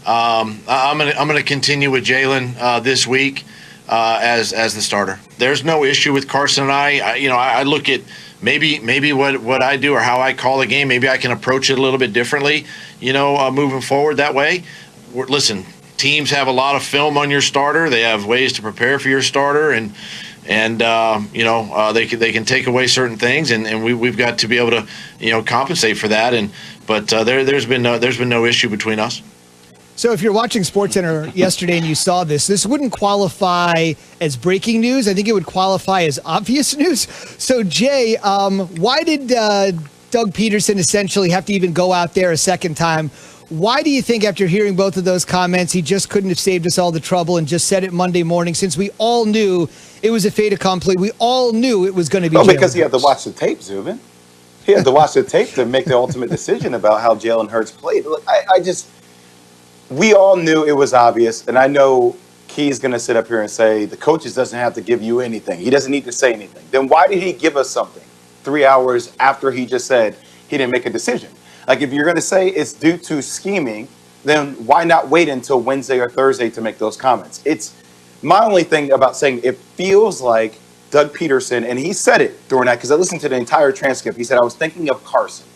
I'm gonna continue with Jalen this week as the starter. There's no issue with Carson and I look at maybe what I do or how I call a game. Maybe I can approach it a little bit differently. Moving forward that way. Listen, teams have a lot of film on your starter. They have ways to prepare for your starter, and they can take away certain things, and we've got to be able to compensate for that. But there's been no issue between us. So if you're watching SportsCenter yesterday and you saw this wouldn't qualify as breaking news. I think it would qualify as obvious news. So, Jay, why did Doug Pederson essentially have to even go out there a second time? Why do you think, after hearing both of those comments, he just couldn't have saved us all the trouble and just said it Monday morning, since we all knew it was a fait accompli? We all knew it was going to be Jalen because he had to Hurts. watch the tape, Zubin. He had to watch the tape to make the ultimate decision about how Jalen Hurts played. Look, we all knew it was obvious, and I know Key's going to sit up here and say the coaches doesn't have to give you anything. He doesn't need to say anything. Then why did he give us something 3 hours after he just said he didn't make a decision? Like, if you're going to say it's due to scheming, then why not wait until Wednesday or Thursday to make those comments? It's my only thing about saying it feels like Doug Pederson, and he said it during that, because I listened to the entire transcript. He said, I was thinking of Carson.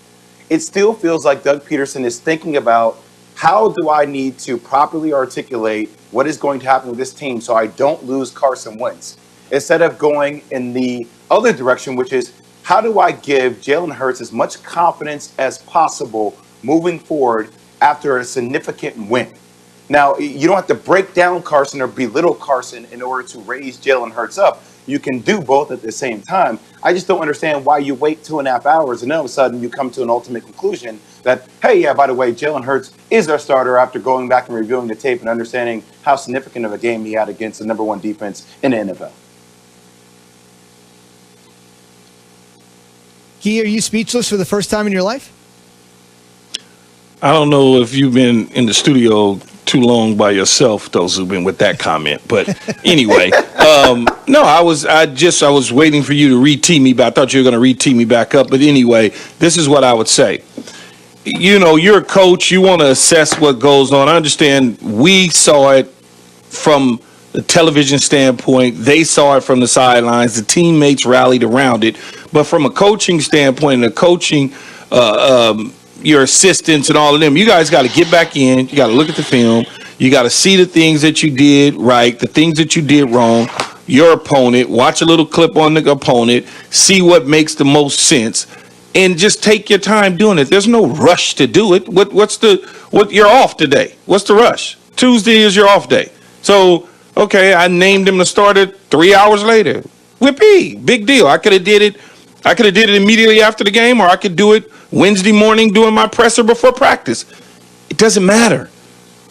It still feels like Doug Pederson is thinking about, how do I need to properly articulate what is going to happen with this team so I don't lose Carson Wentz? Instead of going in the other direction, which is, how do I give Jalen Hurts as much confidence as possible moving forward after a significant win? Now, you don't have to break down Carson or belittle Carson in order to raise Jalen Hurts up. You can do both at the same time. I just don't understand why you wait 2.5 hours and then all of a sudden you come to an ultimate conclusion that, hey, yeah, by the way, Jalen Hurts is our starter after going back and reviewing the tape and understanding how significant of a game he had against the number one defense in the NFL. Key, are you speechless for the first time in your life? I don't know if you've been in the studio too long by yourself, those who've been with that comment. But anyway, no, I was waiting for you to re-tee me back. I thought you were going to re-tee me back up. But anyway, this is what I would say. You're a coach. You want to assess what goes on. I understand we saw it from the television standpoint. They saw it from the sidelines. The teammates rallied around it. But from a coaching standpoint and a coaching your assistants and all of them, you guys got to get back in. You got to look at the film. You got to see the things that you did right, the things that you did wrong, your opponent, watch a little clip on the opponent, see what makes the most sense, and just take your time doing it. There's no rush to do it. You're off today. What's the rush? Tuesday is your off day. So, okay, I named him the starter 3 hours later. Whippy, big deal. I could have did it immediately after the game, or I could do it Wednesday morning doing my presser before practice. It doesn't matter.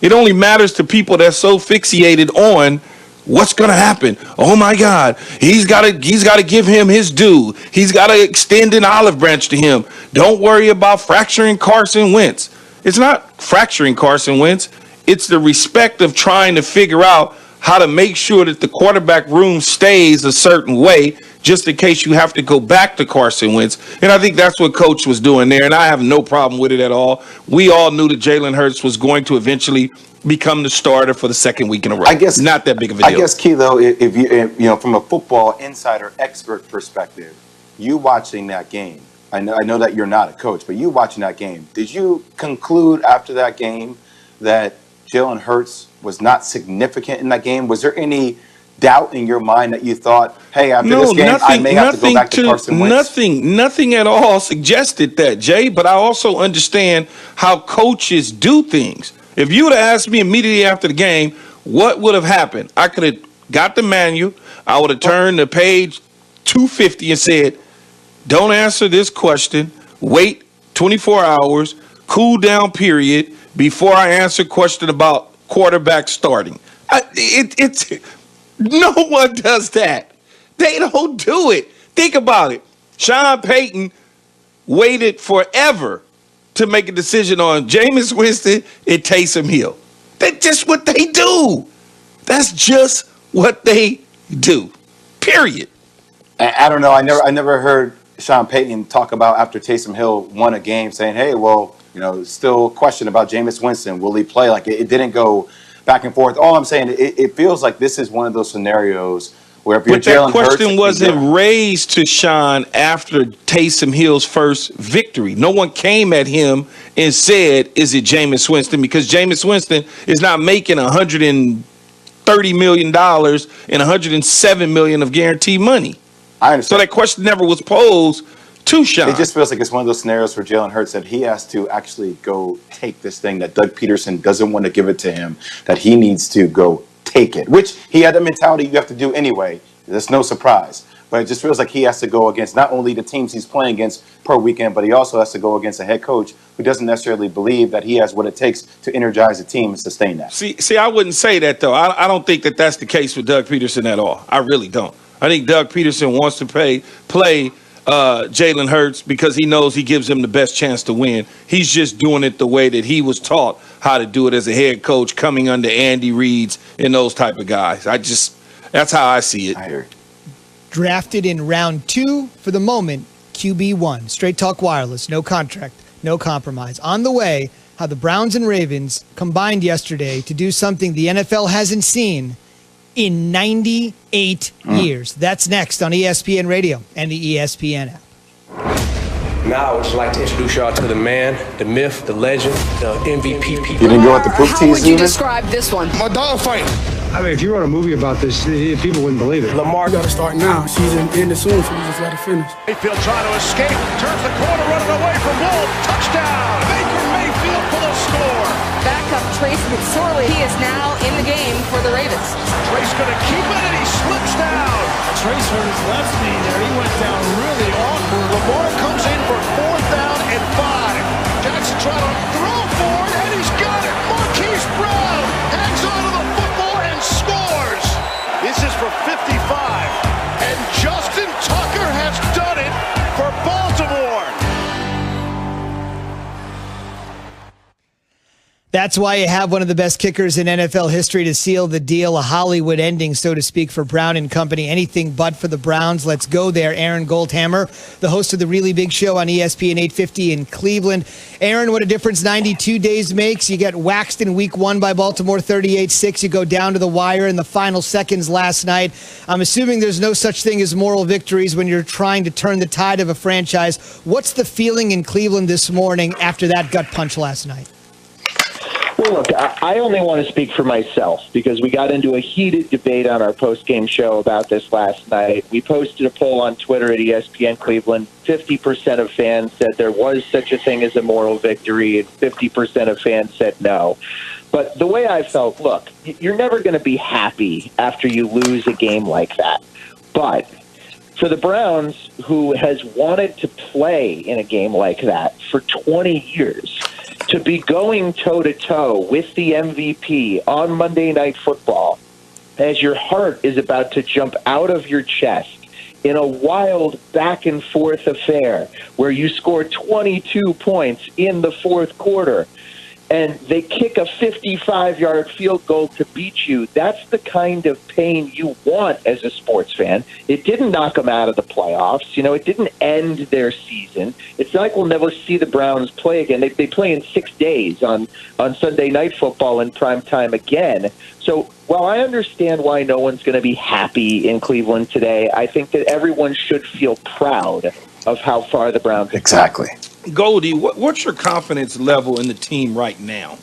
It only matters to people that's so fixated on what's going to happen. Oh my God, he's got to give him his due. He's got to extend an olive branch to him. Don't worry about fracturing Carson Wentz. It's not fracturing Carson Wentz. It's the respect of trying to figure out how to make sure that the quarterback room stays a certain way, just in case you have to go back to Carson Wentz. And I think that's what Coach was doing there, and I have no problem with it at all. We all knew that Jalen Hurts was going to eventually become the starter for the second week in a row. I guess not that big of a deal. I guess, Key, though, if you from a football insider expert perspective, you watching that game, I know that you're not a coach, but you watching that game, did you conclude after that game that Jalen Hurts was not significant in that game? Was there any doubt in your mind that you thought, hey, after this game, I may have to go back to Carson Wentz? Nothing at all suggested that, Jay, but I also understand how coaches do things. If you would have asked me immediately after the game, what would have happened? I could have got the manual. I would have turned to page 250 and said, don't answer this question. Wait 24 hours, cool down period, before I answer question about quarterback starting. No one does that. They don't do it. Think about it. Sean Payton waited forever to make a decision on Jameis Winston and Taysom Hill. That's just what they do. That's just what they do. Period. I don't know. I never heard Sean Payton talk about after Taysom Hill won a game saying, hey, well, Still question about Jameis Winston. Will he play? Like it didn't go back and forth. All I'm saying, it feels like this is one of those scenarios where if you're Jalen Hurts, that question wasn't raised to Sean after Taysom Hill's first victory. No one came at him and said, "Is it Jameis Winston?" Because Jameis Winston is not making $130 million and $107 million of guaranteed money. I understand. So that question never was posed to Sean. It just feels like it's one of those scenarios for Jalen Hurts that he has to actually go take this thing that Doug Pederson doesn't want to give it to him, that he needs to go take it, which he had the mentality you have to do anyway. There's no surprise. But it just feels like he has to go against not only the teams he's playing against per weekend, but he also has to go against a head coach who doesn't necessarily believe that he has what it takes to energize a team and sustain that. See, I wouldn't say that, though. I don't think that that's the case with Doug Pederson at all. I really don't. I think Doug Pederson wants to play Jalen Hurts because he knows he gives him the best chance to win. He's just doing it the way that he was taught how to do it as a head coach, coming under Andy Reid's and those type of guys. That's how I see it. I hear you. Drafted in round 2 for the moment, QB1. Straight Talk Wireless, no contract, no compromise. On the way, how the Browns and Ravens combined yesterday to do something the NFL hasn't seen in 98 years. That's next on ESPN Radio and the ESPN app. Now I would just like to introduce y'all to the man, the myth, the legend, the MVP. You didn't go with the poop How tease would you either? describe this one? My dog fight. I mean, if you wrote a movie about this, people wouldn't believe it. Lamar. You got to start now. Season ended soon, so we just let it finish. Mayfield trying to escape, turns the corner, running away from Wolf. Touchdown! Baker Mayfield for the score. Backup Trace McSorley. He is now in the game for the Ravens. Trace going to keep it, and he slips down. Trace hurt his left knee there. He went down really awkward. Lamar comes in for 4th down and 5. Jackson trying to throw for it, and he's got it. Marquise Brown hangs onto the football and scores. This is for 55, and Justin Tucker has done it for Baltimore. That's why you have one of the best kickers in NFL history to seal the deal, a Hollywood ending, so to speak, for Brown and company. Anything but for the Browns. Let's go there. Aaron Goldhammer, the host of the Really Big Show on ESPN 850 in Cleveland. Aaron, what a difference 92 days makes. You get waxed in week 1 by Baltimore 38-6. You go down to the wire in the final seconds last night. I'm assuming there's no such thing as moral victories when you're trying to turn the tide of a franchise. What's the feeling in Cleveland this morning after that gut punch last night? Well, look, I only want to speak for myself because we got into a heated debate on our post-game show about this last night. We posted a poll on Twitter at ESPN Cleveland. 50% of fans said there was such a thing as a moral victory, and 50% of fans said no. But the way I felt, look, you're never going to be happy after you lose a game like that. But for the Browns, who has wanted to play in a game like that for 20 years, to be going toe-to-toe with the MVP on Monday Night Football as your heart is about to jump out of your chest in a wild back-and-forth affair where you score 22 points in the fourth quarter and they kick a 55-yard field goal to beat you, that's the kind of pain you want as a sports fan. It didn't knock them out of the playoffs. It didn't end their season. It's not like we'll never see the Browns play again. They play in 6 days on Sunday Night Football in prime time again. So while I understand why no one's going to be happy in Cleveland today, I think that everyone should feel proud of how far the Browns have Exactly. come. Goldie, what's your confidence level in the team right now?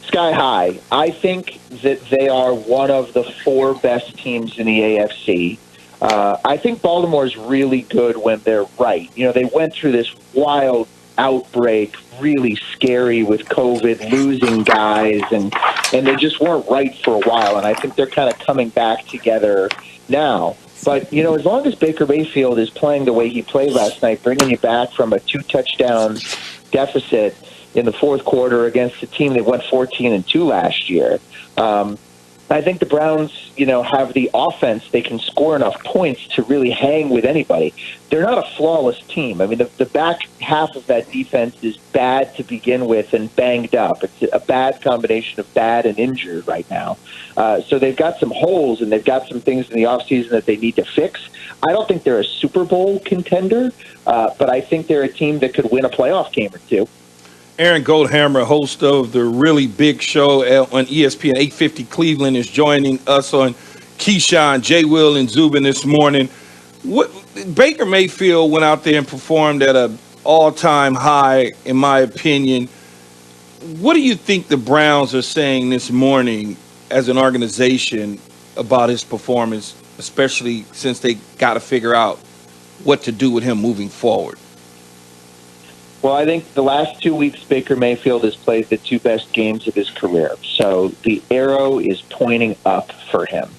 Sky high. I think that they are one of the 4 best teams in the AFC. I think Baltimore is really good when they're right. They went through this wild outbreak, really scary with COVID, losing guys, and they just weren't right for a while. And I think they're kind of coming back together now. But, as long as Baker Mayfield is playing the way he played last night, bringing you back from a 2-touchdown deficit in the fourth quarter against a team that went 14-2 last year, I think the Browns, have the offense. They can score enough points to really hang with anybody. They're not a flawless team. I mean, the back half of that defense is bad to begin with and banged up. It's a bad combination of bad and injured right now. So they've got some holes and they've got some things in the offseason that they need to fix. I don't think they're a Super Bowl contender, but I think they're a team that could win a playoff game or two. Aaron Goldhammer, host of the Really Big Show on ESPN 850 Cleveland, is joining us on Keyshawn, J. Will, and Zubin this morning. Baker Mayfield went out there and performed at an all-time high, in my opinion. What do you think the Browns are saying this morning as an organization about his performance, especially since they got to figure out what to do with him moving forward? Well, I think the last 2 weeks, Baker Mayfield has played the two best games of his career. So the arrow is pointing up for him.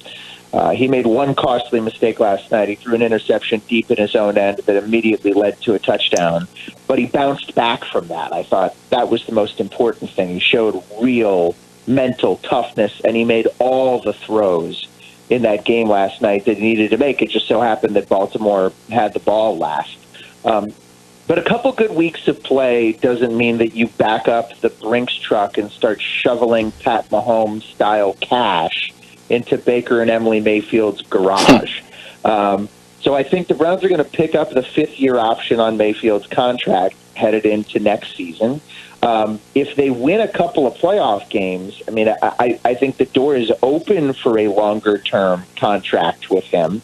He made one costly mistake last night. He threw an interception deep in his own end that immediately led to a touchdown. But he bounced back from that. I thought that was the most important thing. He showed real mental toughness, and he made all the throws in that game last night that he needed to make. It just so happened that Baltimore had the ball last. But a couple good weeks of play doesn't mean that you back up the Brinks truck and start shoveling Pat Mahomes-style cash into Baker and Emily Mayfield's garage. So I think the Browns are going to pick up the fifth-year option on Mayfield's contract headed into next season. If they win a couple of playoff games, I mean, I think the door is open for a longer-term contract with him.